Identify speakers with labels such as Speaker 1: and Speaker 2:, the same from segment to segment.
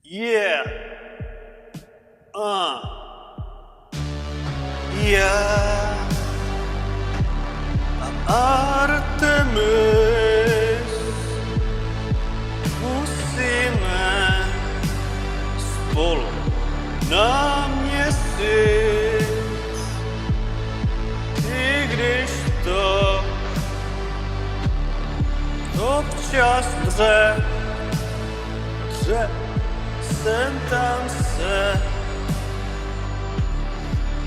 Speaker 1: Yeah. Ja a Artemis musíme spolu na měsíc, i když to občas dře, sem tam se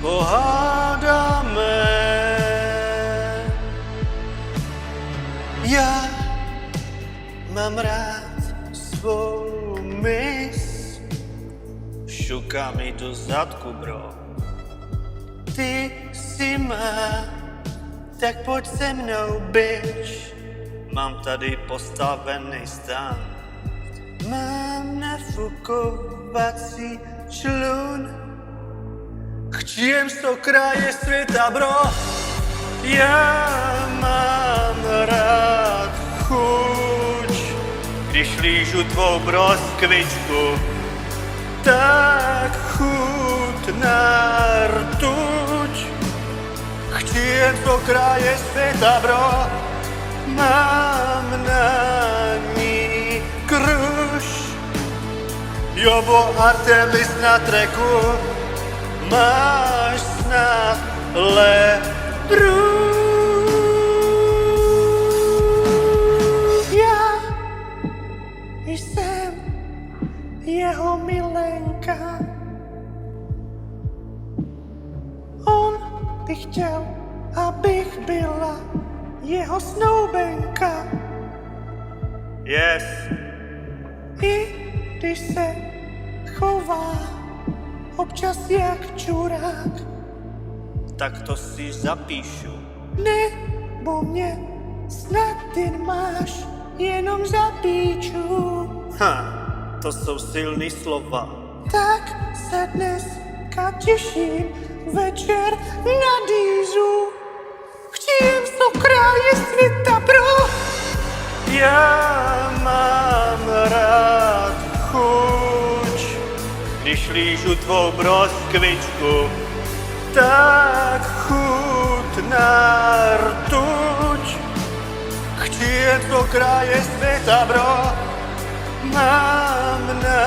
Speaker 1: pohádáme. Já mám rád svou mis, šuká mi do zadku, bro. Ty si má, tak pojď se mnou, bitch. Mám tady postavený stan. Mám nafukovací člun. Chcijem sto kraje světa, bro. Já mám rád chuť, když lížu tvou broskvičku, tak chutná rtuť. Chcijem sto kraje světa, bro. Mám na ní kruž. Jobo Artemis na treku, máš snad lepru. Já jsem jeho milenka. On by chtěl, abych byla jeho snoubenka. Yes. I když se chová občas jak čurák, tak to si zapíšu. Nebo mě snad ty máš jenom za píču. To jsou silný slova. Tak se dneska těším večer na dýzu. Chcijem sto kraje světa, bro. Já mám rád chuť, když lížu tvou broskvičku, tak chutná rtuť. Chcijem sto kraje světa, bro. Mám na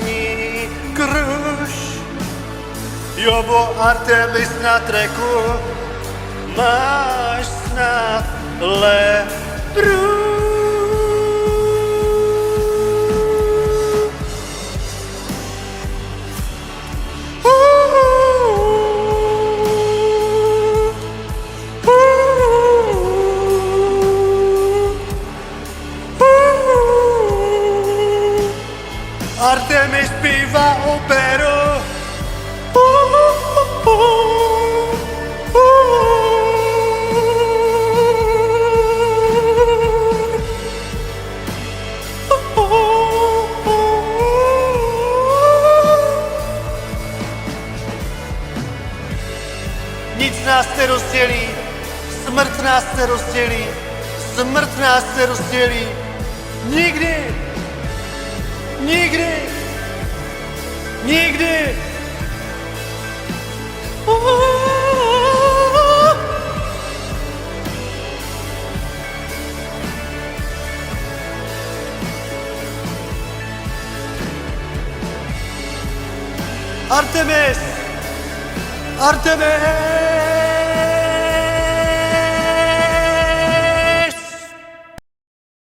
Speaker 1: ní kruž. Jobo Artemis na treku, máš snad lepru. Artemis zpívá operu. Nic nás nerozdělí, smrt nás nerozdělí, smrt nás nerozdělí. Nikdy! Nikdy! Nikdy! Artemis! Artemis!